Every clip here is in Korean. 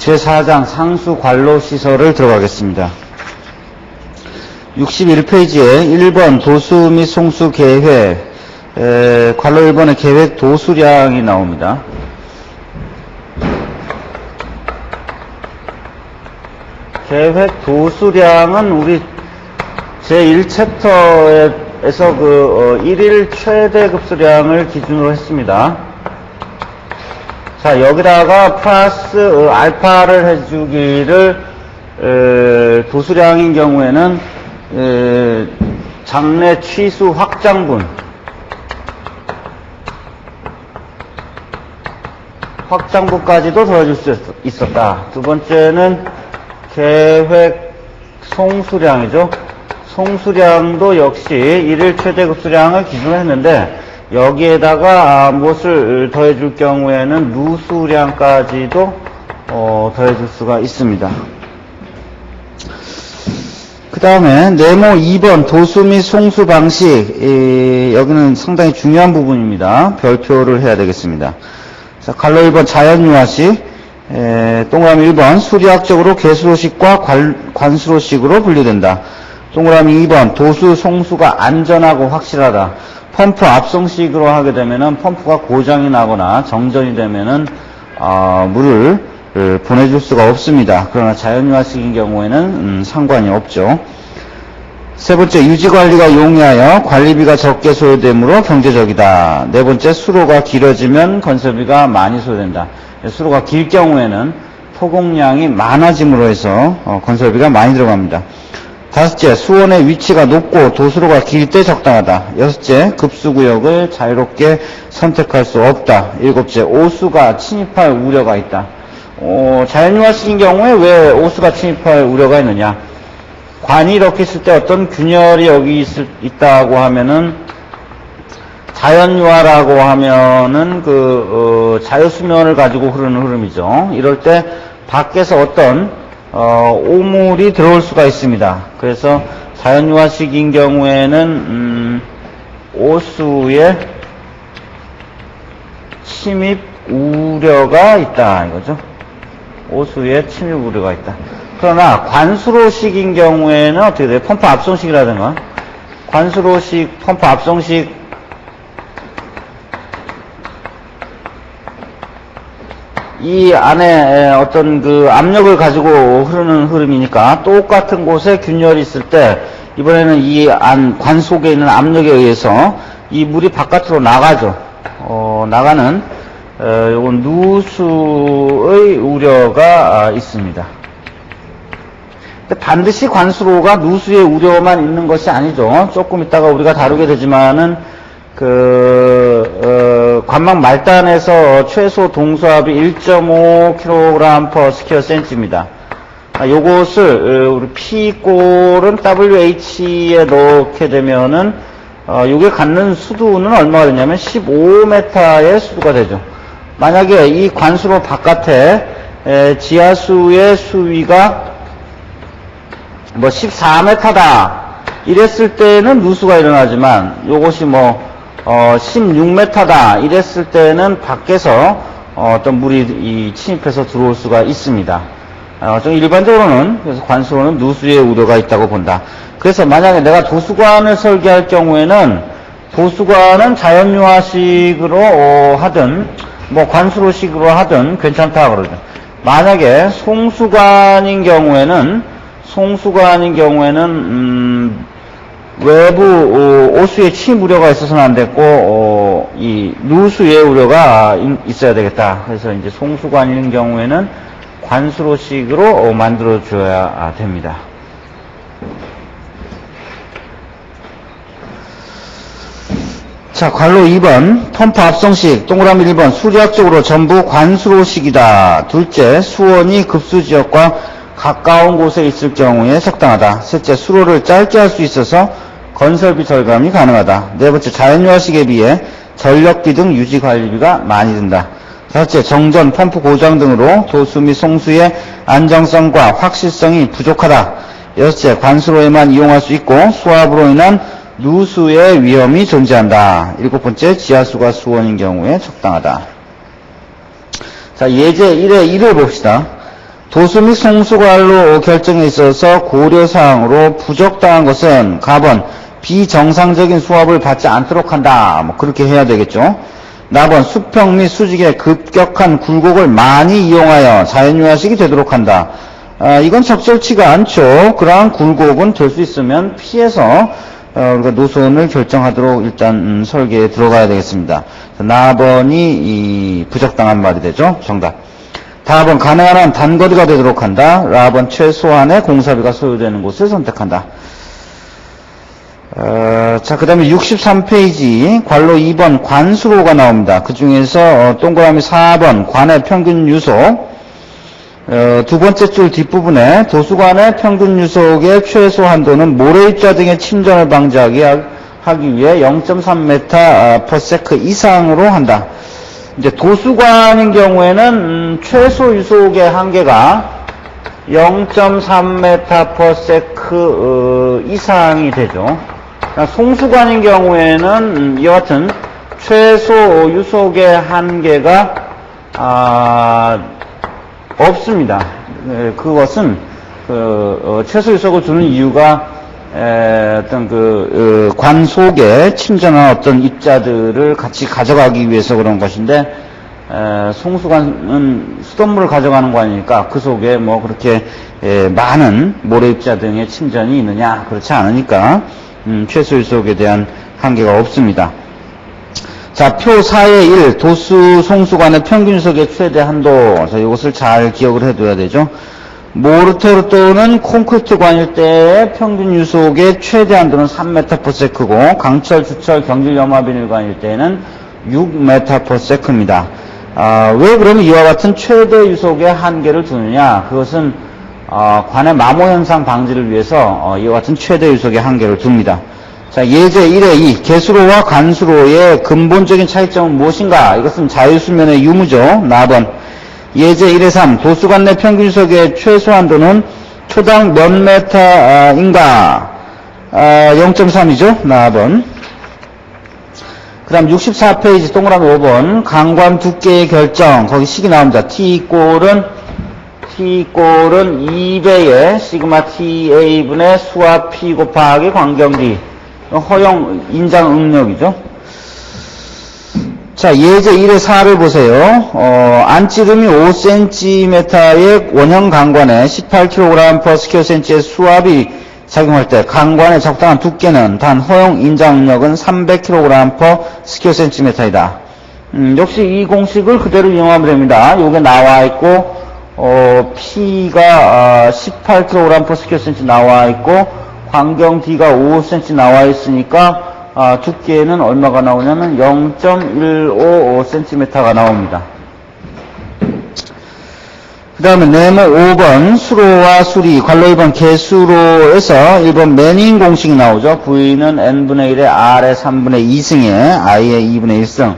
제4장 상수 관로 시설을 들어가겠습니다. 61페이지에 1번 도수 및 송수 계획, 관로 1번의 계획 도수량이 나옵니다. 계획 도수량은 우리 제1챕터에서 1일 최대 급수량을 기준으로 했습니다. 자, 여기다가 플러스 알파를 해주기를 도수량인 경우에는 장내 취수 확장분까지도 더해줄 수 있었다. 두 번째는 계획 송수량이죠. 송수량도 역시 1일 최대 급수량을 기준으로 했는데 여기에다가 무엇을 더해줄 경우에는 누수량까지도 더해줄 수가 있습니다. 그 다음에 네모 2번 도수 및 송수 방식, 여기는 상당히 중요한 부분입니다. 별표를 해야 되겠습니다. 자, 관로 1번 자연유화식, 동그라미 1번 수리학적으로 개수로식과 관수로식으로 분류된다. 동그라미 2번 도수 송수가 안전하고 확실하다. 펌프 압송식으로 하게 되면은 펌프가 고장이 나거나 정전이 되면은 물을 보내줄 수가 없습니다. 그러나 자연유화식인 경우에는 상관이 없죠. 세 번째, 유지관리가 용이하여 관리비가 적게 소요되므로 경제적이다. 네 번째, 수로가 길어지면 건설비가 많이 소요된다. 수로가 길 경우에는 토공량이 많아짐으로 해서 건설비가 많이 들어갑니다. 다섯째, 수원의 위치가 높고 도수로가 길 때 적당하다. 여섯째, 급수구역을 자유롭게 선택할 수 없다. 일곱째, 오수가 침입할 우려가 있다. 자연유화식인 경우에 왜 오수가 침입할 우려가 있느냐? 관이 이렇게 있을 때 어떤 균열이 여기 있다고 하면은 자연유화라고 하면은 자유수면을 가지고 흐르는 흐름이죠. 이럴 때 밖에서 어떤 오물이 들어올 수가 있습니다. 그래서 자연유화식인 경우에는 오수의 침입 우려가 있다 이거죠. 오수의 침입 우려가 있다. 그러나 관수로식인 경우에는 어떻게 돼요? 펌프 압송식이라든가 관수로식, 펌프 압송식 이 안에 어떤 압력을 가지고 흐르는 흐름이니까 똑같은 곳에 균열이 있을 때 이번에는 이 관 속에 있는 압력에 의해서 이 물이 바깥으로 나가죠. 나가는 요건 누수의 우려가 있습니다. 반드시 관수로가 누수의 우려만 있는 것이 아니죠. 조금 있다가 우리가 다루게 되지만은 관막 말단에서 최소 동수압이 1.5kg/cm입니다. 요것을 우리 P꼴은 WH에 넣게 되면은 요게 갖는 수두는 얼마가 되냐면 15m의 수두가 되죠. 만약에 이 관수로 바깥에 지하수의 수위가 14m다 이랬을 때는 누수가 일어나지만 요것이 16m다 이랬을 때는 밖에서 어떤 물이 침입해서 들어올 수가 있습니다. 좀 일반적으로는 그래서 관수로는 누수의 우려가 있다고 본다. 그래서 만약에 내가 도수관을 설계할 경우에는 도수관은 자연유화식으로 하든 관수로식으로 하든 괜찮다 그러죠. 만약에 송수관인 경우에는 외부 오수의 침입 우려가 있어서는 안 됐고 이 누수의 우려가 있어야 되겠다. 그래서 이제 송수관인 경우에는 관수로식으로 만들어 줘야 됩니다. 자, 관로 2번 펌프 압송식, 동그라미 1번 수리학적으로 전부 관수로식이다. 둘째, 수원이 급수지역과 가까운 곳에 있을 경우에 적당하다. 셋째, 수로를 짧게 할 수 있어서 건설비 절감이 가능하다. 네 번째, 자연유화식에 비해 전력비 등 유지관리비가 많이 든다. 다섯째, 정전, 펌프 고장 등으로 도수 및 송수의 안정성과 확실성이 부족하다. 여섯째, 관수로에만 이용할 수 있고 수압으로 인한 누수의 위험이 존재한다. 일곱 번째, 지하수가 수원인 경우에 적당하다. 자, 예제 1의 1을 봅시다. 도수 및 송수관로 결정에 있어서 고려사항으로 부적당한 것은 가번 비정상적인 수압을 받지 않도록 한다. 뭐 그렇게 해야 되겠죠. 나번 수평 및 수직의 급격한 굴곡을 많이 이용하여 자연유화식이 되도록 한다. 이건 적절치가 않죠. 그러한 굴곡은 될 수 있으면 피해서 우리가 노선을 결정하도록 일단 설계에 들어가야 되겠습니다. 나번이 이 부적당한 말이 되죠. 정답. 다번 가능한 한 단거리가 되도록 한다. 라번 최소한의 공사비가 소요되는 곳을 선택한다. 자, 그 다음에 63페이지 관로 2번 관수로가 나옵니다. 그 중에서 동그라미 4번 관의 평균 유속, 두 번째 줄 뒷부분에 도수관의 평균 유속의 최소 한도는 모래입자 등의 침전을 방지하기 위해 0.3m/s 이상으로 한다. 이제 도수관인 경우에는 최소 유속의 한계가 0.3m/s 이상이 되죠. 송수관인 경우에는 이와 같은 최소 유속의 한계가 없습니다. 그것은 최소 유속을 두는 이유가 어떤 관 속에 침전한 어떤 입자들을 같이 가져가기 위해서 그런 것인데, 송수관은 수돗물을 가져가는 거 아니니까 그 속에 뭐 그렇게 많은 모래입자 등의 침전이 있느냐, 그렇지 않으니까 최소 유속에 대한 한계가 없습니다. 자, 표 4의 1 도수 송수관의 평균 유속의 최대 한도. 자, 이것을 잘 기억을 해둬야 되죠. 모르토르 또는 콘크리트관일 때의 평균 유속의 최대 한도는 3m/s고 강철, 주철, 경질, 염화비닐관일 때는 6m/s입니다. 왜 그러면 이와 같은 최대 유속의 한계를 두느냐? 그것은 관의 마모 현상 방지를 위해서 이와 같은 최대 유속의 한계를 둡니다. 자, 예제 1의 2 개수로와 관수로의 근본적인 차이점은 무엇인가? 이것은 자유수면의 유무죠. 나번 예제 1의 3 도수관 내 평균 유속의 최소 한도는 초당 몇 메타인가? 0.3이죠. 나번. 그 다음 64페이지 동그라미 5번 강관 두께의 결정. 거기 식이 나옵니다. T꼴은 2배의 시그마 TA분의 수압 P 곱하기 광경 D. 허용 인장 응력이죠. 자, 예제 1의 4를 보세요. 안찌름이 5cm의 원형 강관에 18kg/sqcm의 수압이 작용할 때 강관의 적당한 두께는 단 허용 인장 응력은 300kg/sqcm이다. 역시 이 공식을 그대로 이용하면 됩니다. 요게 나와 있고, P가 18kg/sqcm 나와 있고, 광경 D가 5cm 나와 있으니까, 두께는 얼마가 나오냐면 0.155cm가 나옵니다. 그 다음에 네모 5번 수로와 수리, 관로 2번 개수로에서 1번 매닝 공식이 나오죠. V는 n분의 1에 R의 3분의 2승에 I의 2분의 1승.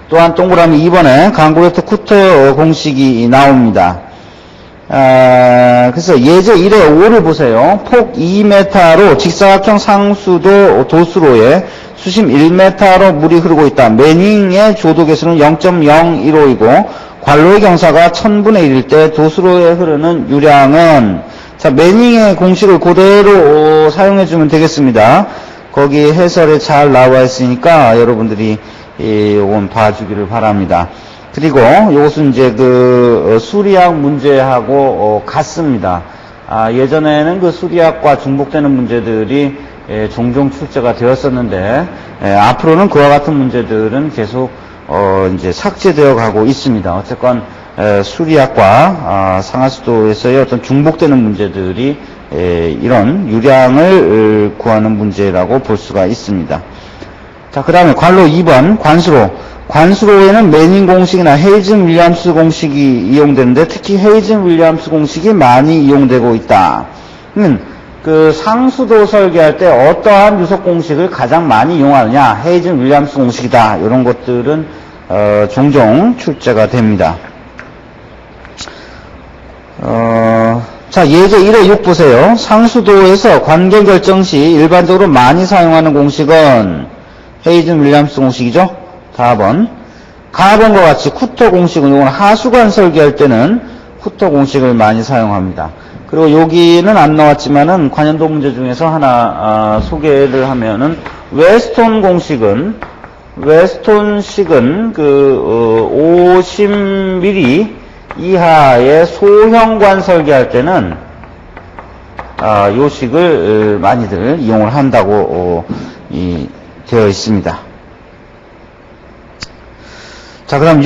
또한 동그라미 2번에 강구레트 쿠터 공식이 나옵니다. 그래서 예제 1의 5를 보세요. 폭 2m로 직사각형 상수도 도수로에 수심 1m로 물이 흐르고 있다. 매닝의 조도 개수는 0.015이고 관로의 경사가 1000분의 1일 때 도수로에 흐르는 유량은, 자, 매닝의 공식을 그대로 사용해주면 되겠습니다. 거기 해설에 잘 나와 있으니까 여러분들이 이건 봐주기를 바랍니다. 그리고 이것은 이제 수리학 문제하고 같습니다. 예전에는 그 수리학과 중복되는 문제들이 종종 출제가 되었었는데, 앞으로는 그와 같은 문제들은 계속 이제 삭제되어 가고 있습니다. 어쨌건 수리학과 상하수도에서의 어떤 중복되는 문제들이 이런 유량을 구하는 문제라고 볼 수가 있습니다. 자, 그 다음에 관로 2번 관수로. 관수로에는 매닝 공식이나 헤이즌 윌리엄스 공식이 이용되는데, 특히 헤이즌 윌리엄스 공식이 많이 이용되고 있다. 그 상수도 설계할 때 어떠한 유속 공식을 가장 많이 이용하느냐? 헤이즌 윌리엄스 공식이다. 이런 것들은 종종 출제가 됩니다. 자, 예제 1의 6 보세요. 상수도에서 관계 결정 시 일반적으로 많이 사용하는 공식은 헤이즌 윌리엄스 공식이죠. 4번. 가번과 같이 쿠터 공식은 이건 하수관 설계할 때는 후터 공식을 많이 사용합니다. 그리고 여기는 안 나왔지만은 관련도 문제 중에서 하나 소개를 하면은 웨스톤식은 그 50mm 이하의 소형관 설계할 때는 요 식을 많이들 이용을 한다고 되어 있습니다. 자, 그럼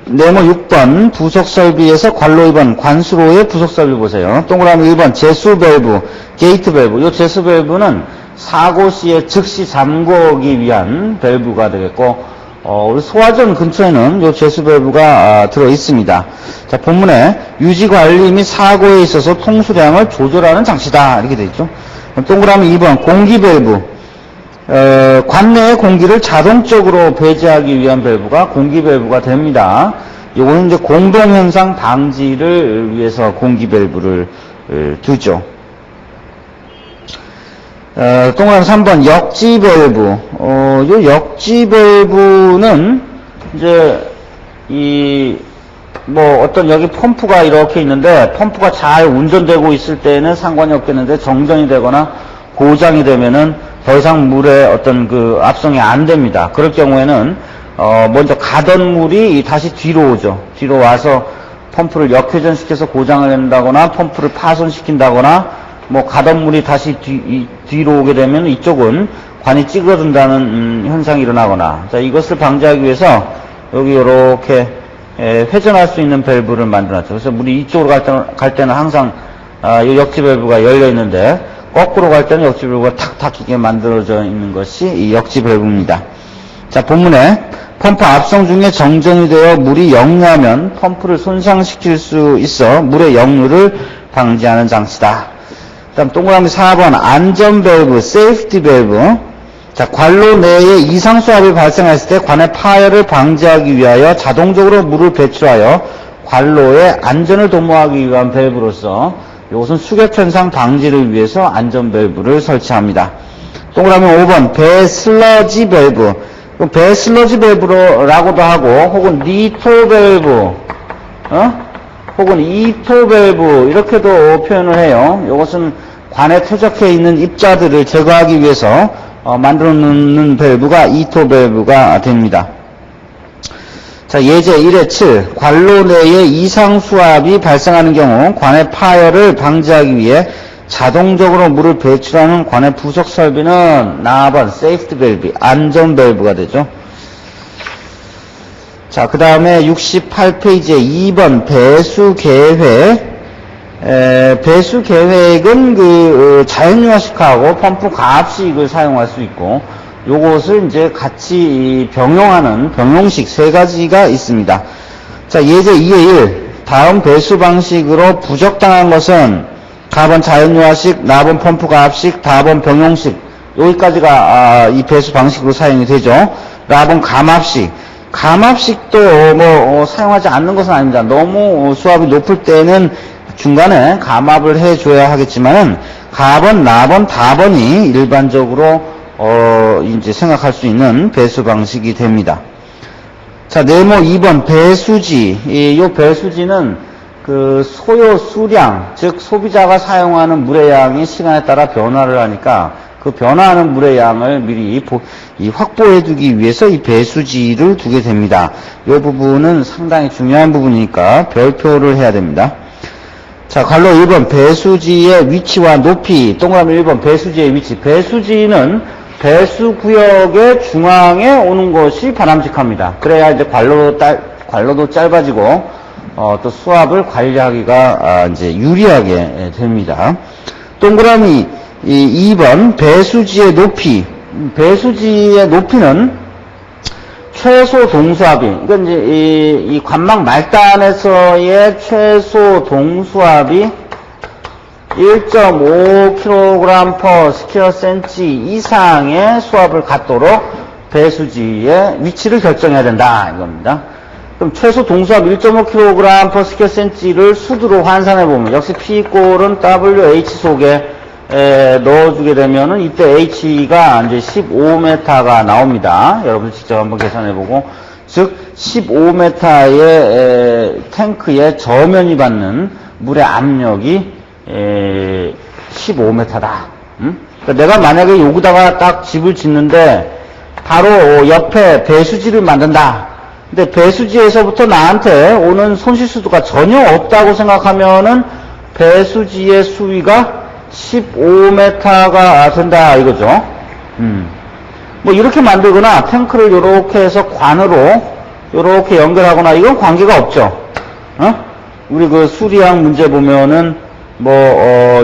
네모 6번 부속 설비에서 관로 2번 관수로의 부속 설비 보세요. 동그라미 1번 제수 밸브, 게이트 밸브. 요 제수 밸브는 사고 시에 즉시 잠그기 위한 밸브가 되겠고, 우리 소화전 근처에는 요 제수 밸브가 들어 있습니다. 자, 본문에 유지 관리 및 사고에 있어서 통수량을 조절하는 장치다. 이렇게 되어 있죠. 동그라미 2번 공기 밸브. 관내의 공기를 자동적으로 배제하기 위한 밸브가 공기 밸브가 됩니다. 요거는 이제 공동현상 방지를 위해서 공기 밸브를 두죠. 동그라미 3번 역지 밸브. 요 역지 밸브는 이제 어떤 여기 펌프가 이렇게 있는데 펌프가 잘 운전되고 있을 때는 상관이 없겠는데 정전이 되거나 고장이 되면은 더 이상 물의 어떤 그 압송이 안 됩니다. 그럴 경우에는 먼저 가던 물이 다시 뒤로 오죠. 뒤로 와서 펌프를 역회전시켜서 고장을 낸다거나 펌프를 파손시킨다거나 가던 물이 다시 뒤로 오게 되면 이쪽은 관이 찌그러든다는 현상이 일어나거나, 자, 이것을 방지하기 위해서 여기 이렇게 회전할 수 있는 밸브를 만들어놨죠. 그래서 물이 이쪽으로 갈 때는 항상 이 역지 밸브가 열려 있는데 거꾸로 갈 때는 역지 밸브가 탁 닫히게 만들어져 있는 것이 이 역지 밸브입니다. 자, 본문에 펌프 압송 중에 정전이 되어 물이 역류하면 펌프를 손상시킬 수 있어 물의 역류를 방지하는 장치다. 다음 동그라미 4번 안전 밸브, 세이프티 밸브. 자, 관로 내에 이상 수압이 발생했을 때 관의 파열을 방지하기 위하여 자동적으로 물을 배출하여 관로의 안전을 도모하기 위한 밸브로서 이것은 수격 현상 방지를 위해서 안전 밸브를 설치합니다. 동그라미 5번 배 슬러지 밸브. 배 슬러지 밸브라고도 하고 혹은 니토 밸브, 혹은 이토 밸브 이렇게도 표현을 해요. 이것은 관에 퇴적해 있는 입자들을 제거하기 위해서 만들어 놓는 밸브가 이토 밸브가 됩니다. 자, 예제 1의 7. 관로 내에 이상 수압이 발생하는 경우 관의 파열을 방지하기 위해 자동적으로 물을 배출하는 관의 부속 설비는 4번 세이프티 밸브, 안전 밸브가 되죠. 자, 그 다음에 68페이지에 2번 배수 계획. 배수 계획은 그 자연유화식하고 펌프 가압식을 사용할 수 있고, 요것을 이제 같이 병용하는 병용식 세 가지가 있습니다. 자, 예제 2의 1. 다음 배수 방식으로 부적당한 것은 4번 자연유화식, 4번 펌프 가압식, 4번 병용식. 여기까지가 이 배수 방식으로 사용이 되죠. 4번 감압식. 감압식도 사용하지 않는 것은 아닙니다. 너무 수압이 높을 때는 중간에 감압을 해줘야 하겠지만은 4번, 4번, 4번이 일반적으로 이제 생각할 수 있는 배수 방식이 됩니다. 자, 네모 2번 배수지. 요 배수지는 그 소요 수량, 즉 소비자가 사용하는 물의 양이 시간에 따라 변화를 하니까 그 변화하는 물의 양을 미리 확보해두기 위해서 이 배수지를 두게 됩니다. 이 부분은 상당히 중요한 부분이니까 별표를 해야 됩니다. 자, 관로 1번 배수지의 위치와 높이. 동그라미 1번 배수지의 위치. 배수지는 배수구역의 중앙에 오는 것이 바람직합니다. 그래야 이제 관로도 짧아지고 또 수압을 관리하기가 이제 유리하게 됩니다. 동그라미 2번 배수지의 높이. 배수지의 높이는 최소 동수압이, 그러니까 이제 이 관망 말단에서의 최소 동수압이 1.5kg/sq 이상의 수압을 갖도록 배수지의 위치를 결정해야 된다 이겁니다. 그럼 최소 동수압 1.5kg/sq를 수두로 환산해 보면 역시 P꼴은 WH 속에 넣어주게 되면은 이때 H가 이제 15m가 나옵니다. 여러분 직접 한번 계산해보고 즉 15m의 탱크의 저면이 받는 물의 압력이 15m다. 그러니까 내가 만약에 여기다가 딱 집을 짓는데 바로 옆에 배수지를 만든다. 근데 배수지에서부터 나한테 오는 손실수도가 전혀 없다고 생각하면은 배수지의 수위가 15m가 된다 이거죠. 뭐 이렇게 만들거나 탱크를 이렇게 해서 관으로 이렇게 연결하거나 이건 관계가 없죠. 우리 그 수리학 문제 보면은 뭐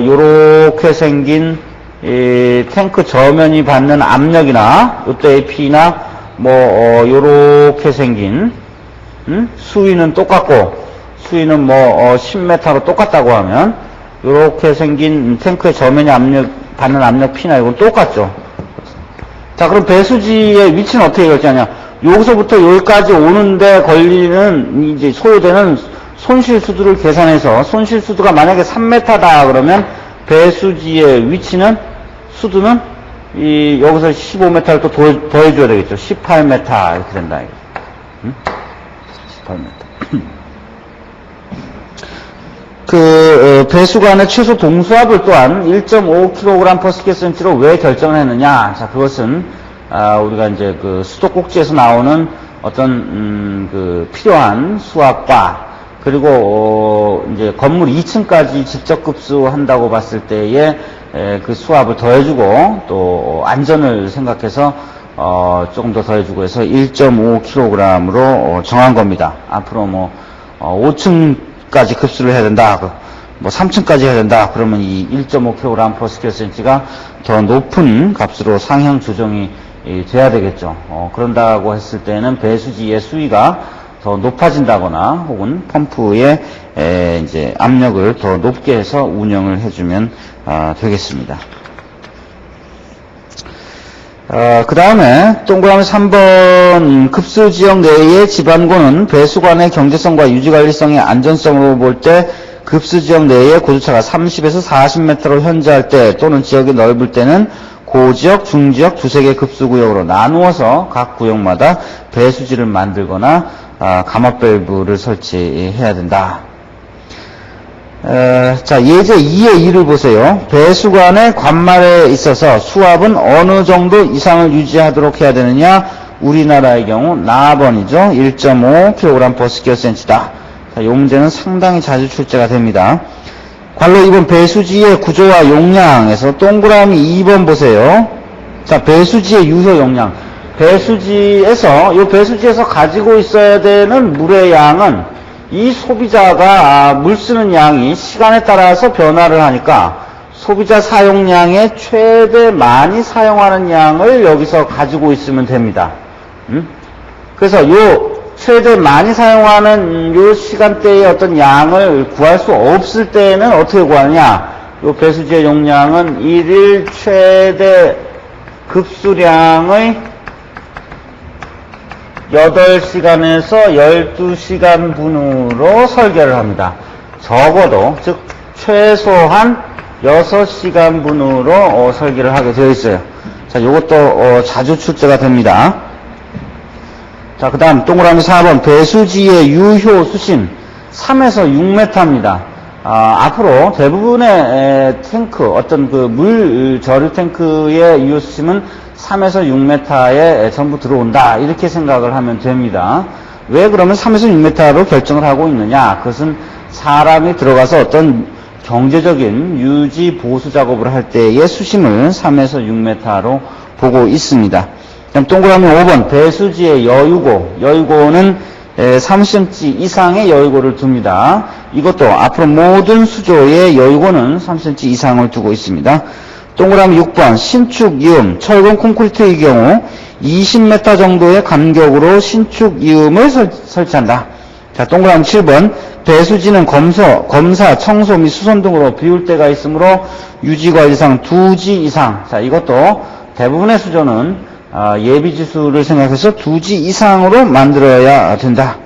요렇게 생긴 이 탱크 저면이 받는 압력이나 요때의 P나 뭐 요렇게 생긴 수위는 똑같고 수위는 뭐 10m로 똑같다고 하면 요렇게 생긴 탱크의 저면이 받는 압력 P나 이건 똑같죠. 자, 그럼 배수지의 위치는 어떻게 결정하냐? 여기서부터 여기까지 오는데 걸리는 이제 소요되는 손실수도를 계산해서 손실수도가 만약에 3m다 그러면 배수지의 위치는 수도는 여기서 15m를 또 더해줘야 되겠죠. 18m 이렇게 된다. 18m. 배수관의 최소 동수압을 또한 1.5kg/square-cm로 왜 결정을 했느냐? 자, 그것은 우리가 이제 그 수도 꼭지에서 나오는 어떤 필요한 수압과 그리고 이제 건물 2층까지 직접 급수한다고 봤을 때에 그 수압을 더해주고 또 안전을 생각해서 조금 더 더해주고 해서 1.5kg으로 정한 겁니다. 앞으로 뭐 5층까지 급수를 해야 된다, 뭐 3층까지 해야 된다 그러면 이 1.5kg/square-cm가 더 높은 값으로 상향 조정이 돼야 되겠죠. 그런다고 했을 때는 배수지의 수위가 더 높아진다거나 혹은 펌프의 이제 압력을 더 높게 해서 운영을 해주면 되겠습니다. 그 다음에 동그라미 3번 급수지역 내의 집안고는 배수관의 경제성과 유지관리성의 안전성으로 볼 때 급수지역 내의 고주차가 30에서 40m로 현저할 때 또는 지역이 넓을 때는 고지역, 중지역 두세 개 급수구역으로 나누어서 각 구역마다 배수지를 만들거나 감압 밸브를 설치해야 된다. 자, 예제 2의 2를 보세요. 배수관의 관말에 있어서 수압은 어느 정도 이상을 유지하도록 해야 되느냐? 우리나라의 경우 나번이죠. 1.5kg/square-cm다. 자, 이 문제는 상당히 자주 출제가 됩니다. 관로 2번 배수지의 구조와 용량에서 동그라미 2번 보세요. 자, 배수지의 유효 용량. 배수지에서 가지고 있어야 되는 물의 양은 이 소비자가 물 쓰는 양이 시간에 따라서 변화를 하니까 소비자 사용량의 최대 많이 사용하는 양을 여기서 가지고 있으면 됩니다. 그래서 요 최대 많이 사용하는 요 시간대의 어떤 양을 구할 수 없을 때는 어떻게 구하느냐? 요 배수지의 용량은 1일 최대 급수량의 8시간에서 12시간분으로 설계를 합니다. 적어도, 즉 최소한 6시간분으로 설계를 하게 되어 있어요. 자, 요것도 자주 출제가 됩니다. 자, 그 다음 동그라미 4번 배수지의 유효 수심 3에서 6m입니다. 앞으로 대부분의 탱크, 어떤 그 물 저류 탱크의 유효 수심은 3에서 6m에 전부 들어온다. 이렇게 생각을 하면 됩니다. 왜 그러면 3에서 6m로 결정을 하고 있느냐? 그것은 사람이 들어가서 어떤 경제적인 유지 보수 작업을 할 때의 수심을 3에서 6m로 보고 있습니다. 그럼 동그라미 5번 배수지의 여유고는 3cm 이상의 여유고를 둡니다. 이것도 앞으로 모든 수조의 여유고는 3cm 이상을 두고 있습니다. 동그라미 6번 신축 이음 철근 콘크리트의 경우 20m 정도의 간격으로 신축 이음을 설치한다. 자, 동그라미 7번 배수지는 검사, 청소 및 수선 등으로 비울 때가 있으므로 유지관리상 2G 이상. 자, 이것도 대부분의 수조는 예비지수를 생각해서 2G 이상으로 만들어야 된다.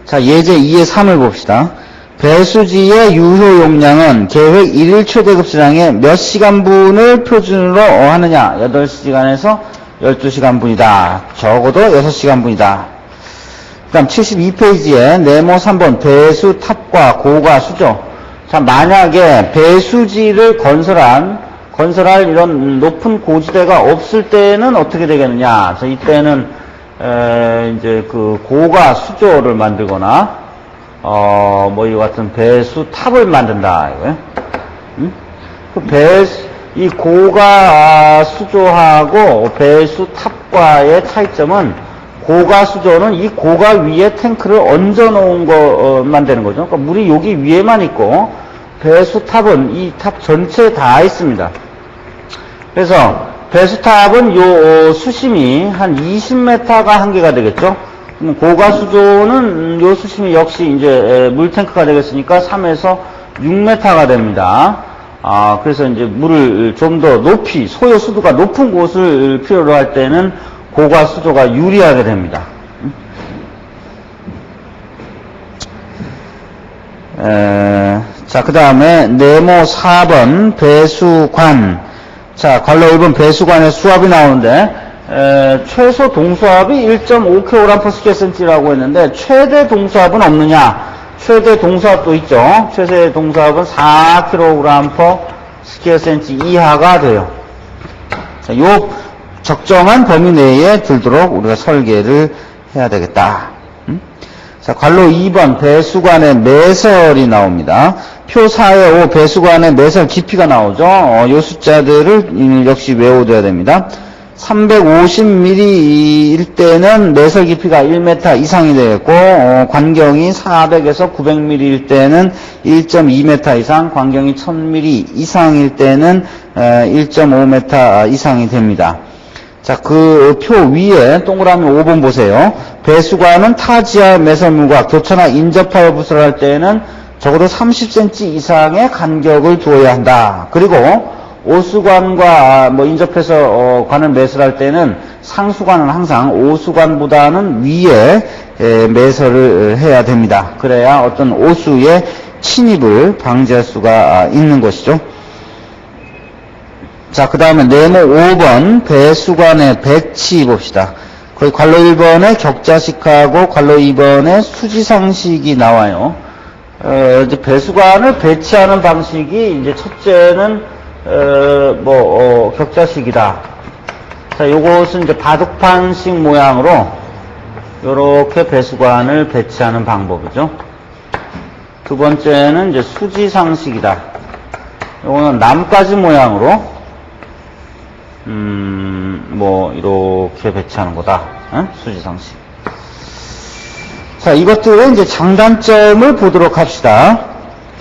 자, 예제 2의 3을 봅시다. 배수지의 유효 용량은 계획 1일 최대 급수량의 몇 시간분을 표준으로 하느냐? 8시간에서 12시간 분이다. 적어도 6시간 분이다. 그 다음 72페이지에 네모 3번 배수 탑과 고가 수조. 자, 만약에 배수지를 건설할 이런 높은 고지대가 없을 때는 어떻게 되겠느냐. 자, 이때는, 이제 그 고가 수조를 만들거나, 뭐, 이 같은 배수 탑을 만든다. 이거요. 이 고가 수조하고 배수 탑과의 차이점은 고가 수조는 이 고가 위에 탱크를 얹어 놓은 것만 되는 거죠. 그러니까 물이 여기 위에만 있고 배수 탑은 이 탑 전체에 다 있습니다. 그래서 배수 탑은 요 수심이 한 20m가 한계가 되겠죠. 고가 수조는 요 수심이 역시 이제 물탱크가 되겠으니까 3에서 6m가 됩니다. 그래서 이제 물을 좀 더 높이, 소요 수도가 높은 곳을 필요로 할 때는 고가 수조가 유리하게 됩니다. 자, 그 다음에 네모 4번 배수관. 자, 관로 1번 배수관의 수압이 나오는데, 최소 동수압이 1.5kg/sqcm라고 했는데, 최대 동수압은 없느냐? 최대 동수압도 있죠. 최대 동수압은 4kg/sqcm 이하가 돼요. 자, 요 적정한 범위 내에 들도록 우리가 설계를 해야 되겠다. 자, 관로 2번 배수관의 매설이 나옵니다. 표 4에 5 배수관의 매설 깊이가 나오죠. 요 숫자들을 역시 외워둬야 됩니다. 350mm일 때는 매설 깊이가 1m 이상이 되겠고, 관경이 400에서 900mm일 때는 1.2m 이상, 관경이 1000mm 이상일 때는 1.5m 이상이 됩니다. 자, 그 표 위에 동그라미 5번 보세요. 배수관은 타지와 매설물과 교차나 인접하여 부설할 때는 적어도 30cm 이상의 간격을 두어야 한다. 그리고 오수관과 뭐 인접해서 관을 매설할 때는 상수관은 항상 오수관보다는 위에 매설을 해야 됩니다. 그래야 어떤 오수의 침입을 방지할 수가 있는 것이죠. 자, 그 다음에 네모 5번 배수관의 배치 봅시다. 거기 관로 1번에 격자식하고 관로 2번에 수지상식이 나와요. 이제 배수관을 배치하는 방식이 이제 첫째는 격자식이다. 자, 요것은 이제 바둑판식 모양으로 요렇게 배수관을 배치하는 방법이죠. 두 번째는 이제 수지상식이다. 요거는 나뭇가지 모양으로 이렇게 배치하는 거다. 수지상식. 자, 이것들은 이제 장단점을 보도록 합시다.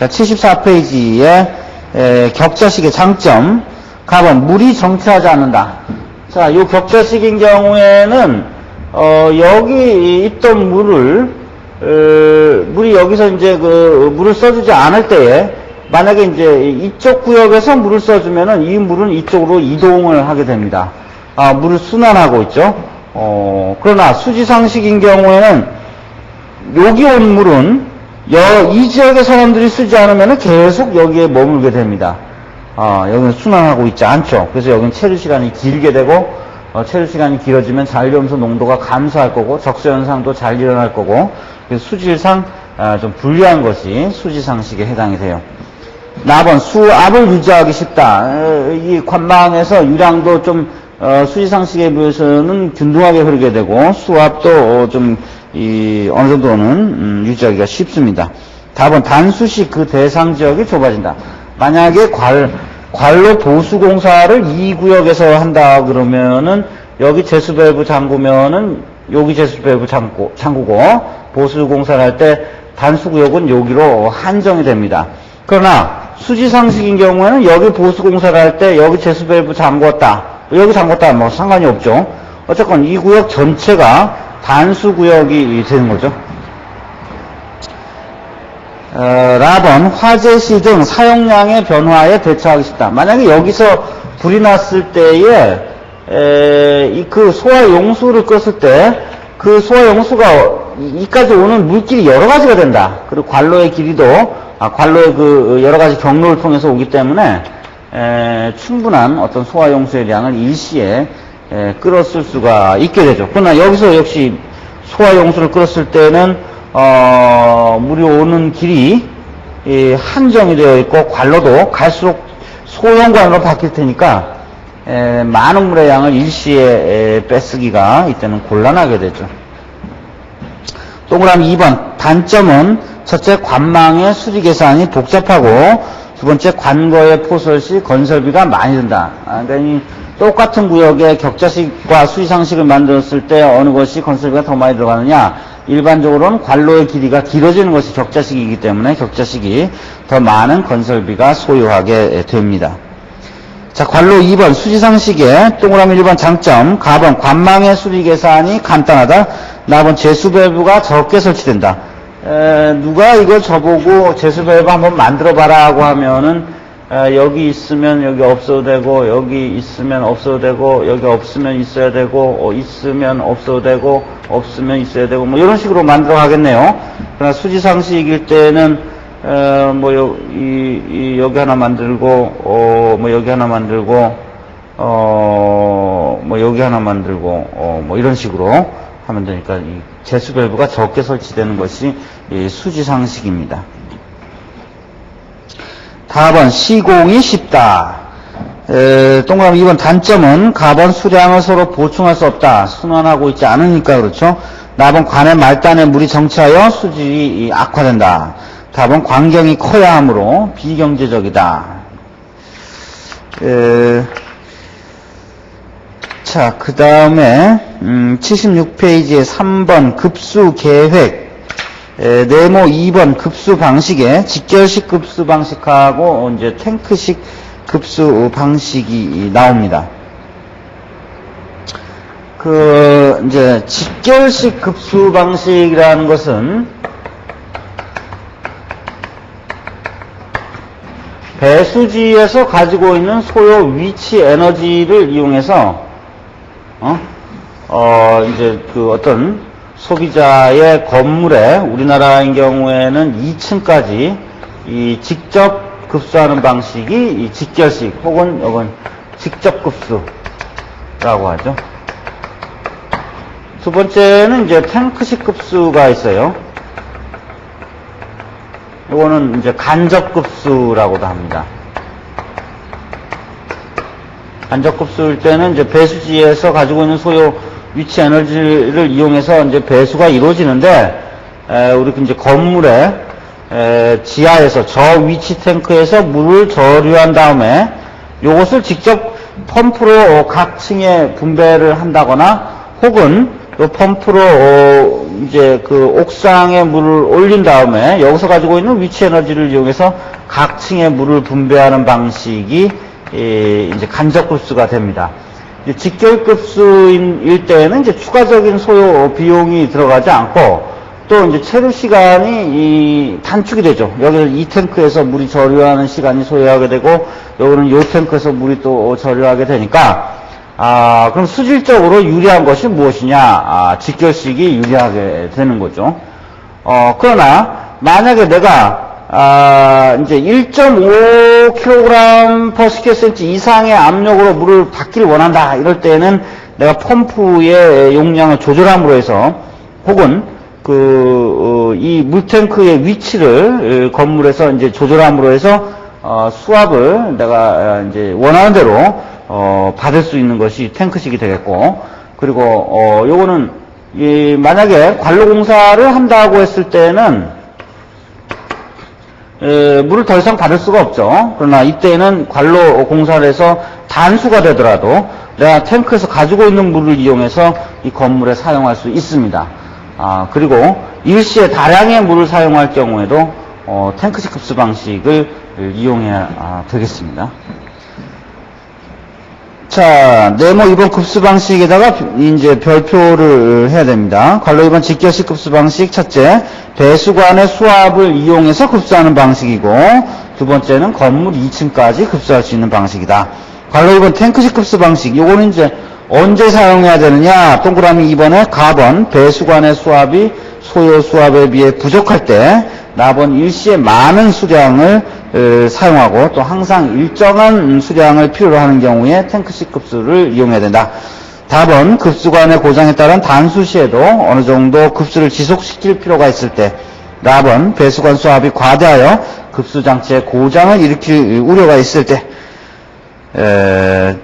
자, 74페이지에 격자식의 장점. 가번 물이 정체하지 않는다. 자, 요 격자식인 경우에는 여기 있던 물이 여기서 이제 물을 써주지 않을 때에 만약에 이제 이쪽 구역에서 물을 써주면은 이 물은 이쪽으로 이동을 하게 됩니다. 물을 순환하고 있죠. 그러나 수지상식인 경우에는 여기 온 물은 이 지역의 사람들이 쓰지 않으면 계속 여기에 머물게 됩니다. 여기는 순환하고 있지 않죠. 그래서 여기는 체류 시간이 길게 되고, 체류 시간이 길어지면 잔류염소 농도가 감소할 거고, 적소현상도 잘 일어날 거고, 그래서 수질상 좀 불리한 것이 수지상식에 해당이 돼요. 4번 수압을 유지하기 쉽다. 이 관망에서 유량도 좀 수지상식에 비해서는 균등하게 흐르게 되고, 수압도 좀 어느 정도는 유지하기가 쉽습니다. 4번 단수식 그 대상 지역이 좁아진다. 만약에 관로 보수공사를 이 구역에서 한다 그러면은 여기 제수밸브 잠그면은 여기 제수밸브 잠그고 보수공사를 할 때 단수구역은 여기로 한정이 됩니다. 그러나 수지상식인 경우에는 여기 보수공사를 할 때 여기 제수밸브 잠궜다, 여기 잠궜다 뭐 상관이 없죠. 어쨌건 이 구역 전체가 단수구역이 되는 거죠. 라번 화재 시 등 사용량의 변화에 대처하기 쉽다. 만약에 여기서 불이 났을 때에 그 소화용수를 껐을 때 그 소화용수가 이까지 오는 물길이 여러 가지가 된다. 그리고 관로의 길이도 관로의 그 여러 가지 경로를 통해서 오기 때문에 충분한 어떤 소화용수의 양을 일시에 끌었을 수가 있게 되죠. 그러나 여기서 역시 소화용수를 끌었을 때는 물이 오는 길이 한정이 되어 있고 관로도 갈수록 소형 관로 바뀔 테니까 많은 물의 양을 일시에 빼쓰기가 이때는 곤란하게 되죠. 동그라미 2번 단점은 첫째 관망의 수리 계산이 복잡하고 두 번째 관거의 포설 시 건설비가 많이 든다. 그러니까 이 똑같은 구역에 격자식과 수지상식을 만들었을 때 어느 것이 건설비가 더 많이 들어가느냐, 일반적으로는 관로의 길이가 길어지는 것이 격자식이기 때문에 격자식이 더 많은 건설비가 소요하게 됩니다. 자, 관로 2번 수지상식의 동그라미 1번 장점, 가번 관망의 수리 계산이 간단하다. 나번 제수밸브가 적게 설치된다. 누가 이걸 저보고 제수밸브 한번 만들어 봐라 하고 하면은 여기 있으면 여기 없어도 되고, 여기 있으면 없어도 되고, 여기 없으면 있어야 되고, 있으면 없어도 되고, 없으면 있어야 되고, 뭐 이런 식으로 만들어 가겠네요. 그러나 수지상식일 때는 여기 하나 만들고, 여기 하나 만들고, 여기 하나 만들고, 이런 식으로 하면 되니까 이 제수밸브가 적게 설치되는 것이 이 수지상식입니다. 다번 시공이 쉽다. 동그라미 2번 단점은 가번 수량을 서로 보충할 수 없다. 순환하고 있지 않으니까 그렇죠. 나번 관의 말단에 물이 정체하여 수질이 악화된다. 답은 광경이 커야 하므로 비경제적이다. 자, 그 다음에 76페이지에 3번 급수 계획, 네모 2번 급수 방식에 직결식 급수 방식하고 이제 탱크식 급수 방식이 나옵니다. 이제 직결식 급수 방식이라는 것은 배수지에서 가지고 있는 소요 위치 에너지를 이용해서 이제 어떤 소비자의 건물에 우리나라인 경우에는 2층까지 이 직접 급수하는 방식이 이 직결식 혹은 이건 직접 급수라고 하죠. 두 번째는 이제 탱크식 급수가 있어요. 이거는 이제 간접급수라고도 합니다. 간접급수일 때는 이제 배수지에서 가지고 있는 소요 위치 에너지를 이용해서 이제 배수가 이루어지는데, 우리 이제 건물의 지하에서 저 위치 탱크에서 물을 저류한 다음에 이것을 직접 펌프로 각 층에 분배를 한다거나 혹은 이 펌프로 이제 옥상에 물을 올린 다음에 여기서 가지고 있는 위치 에너지를 이용해서 각 층에 물을 분배하는 방식이 이제 간접급수가 됩니다. 직결급수일 때는 이제 추가적인 소요 비용이 들어가지 않고 또 이제 체류 시간이 단축이 되죠. 여기는 이 탱크에서 물이 저류하는 시간이 소요하게 되고 여기는 이 탱크에서 물이 또 저류하게 되니까 그럼 수질적으로 유리한 것이 무엇이냐? 직결식이 유리하게 되는 거죠. 그러나 만약에 내가 이제 1.5kg/sq 이상의 압력으로 물을 받기를 원한다. 이럴 때는 내가 펌프의 용량을 조절함으로 해서 혹은 이 물탱크의 위치를 건물에서 이제 조절함으로 해서 수압을 내가 이제 원하는 대로 받을 수 있는 것이 탱크식이 되겠고, 그리고 요거는 만약에 관로 공사를 한다고 했을 때는 물을 더 이상 받을 수가 없죠. 그러나 이때는 관로 공사를 해서 단수가 되더라도 내가 탱크에서 가지고 있는 물을 이용해서 이 건물에 사용할 수 있습니다. 그리고 일시에 다량의 물을 사용할 경우에도 탱크식 급수 방식을 이용해야 되겠습니다. 자, 네모 2번 급수 방식에다가 이제 별표를 해야 됩니다. 관로 2번 직결식 급수 방식, 첫째, 배수관의 수압을 이용해서 급수하는 방식이고, 두 번째는 건물 2층까지 급수할 수 있는 방식이다. 관로 2번 탱크식 급수 방식, 요거는 이제 언제 사용해야 되느냐? 동그라미 2번에 가번, 배수관의 수압이 소요 수압에 비해 부족할 때, 나번 일시에 많은 수량을 사용하고 또 항상 일정한 수량을 필요로 하는 경우에 탱크식 급수를 이용해야 된다. 답은 급수관의 고장에 따른 단수 시에도 어느 정도 급수를 지속시킬 필요가 있을 때, 답은 배수관 수압이 과다하여 급수장치에 고장을 일으킬 우려가 있을 때.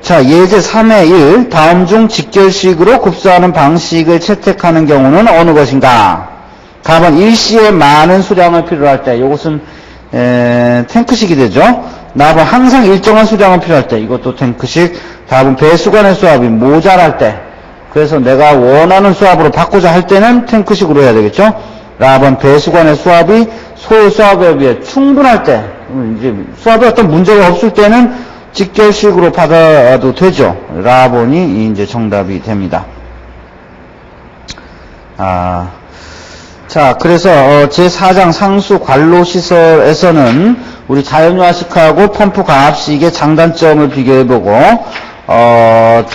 자, 예제 3의 1, 다음 중 직결식으로 급수하는 방식을 채택하는 경우는 어느 것인가? 답은 일시에 많은 수량을 필요로 할 때, 이것은 탱크식이 되죠. 답은 항상 일정한 수량을 필요할 때, 이것도 탱크식. 답은 배수관의 수압이 모자랄 때, 그래서 내가 원하는 수압으로 바꾸자 할 때는 탱크식으로 해야 되겠죠. 답은 배수관의 수압이 소요 수압에 비해 충분할 때, 이제 수압에 어떤 문제가 없을 때는 직결식으로 받아도 되죠. 라본이 이제 정답이 됩니다. 자, 그래서 제4장 상수 관로 시설에서는 우리 자연유화식하고 펌프 가압식의 장단점을 비교해보고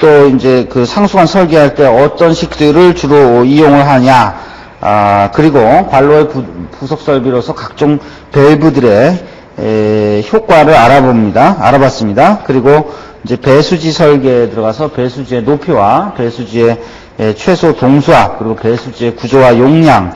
또 이제 그 상수관 설계할 때 어떤 식들을 주로 이용을 하냐, 그리고 관로의 부속 설비로서 각종 밸브들의 효과를 알아봤습니다. 그리고 이제 배수지 설계에 들어가서 배수지의 높이와 배수지의 최소 동수압, 그리고 배수지의 구조와 용량,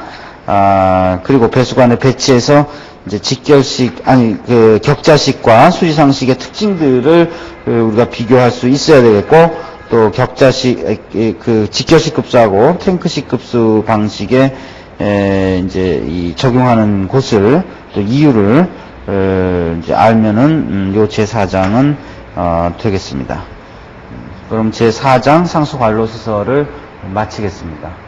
그리고 배수관에 배치해서 이제 직결식, 그 격자식과 수지상식의 특징들을 우리가 비교할 수 있어야 되겠고, 또 격자식, 그 직결식 급수하고 탱크식 급수 방식에 이제 이 적용하는 곳을, 또 이유를 이제 알면은 요 제4장은 되겠습니다. 그럼 제4장 상수 관로 시설을 마치겠습니다.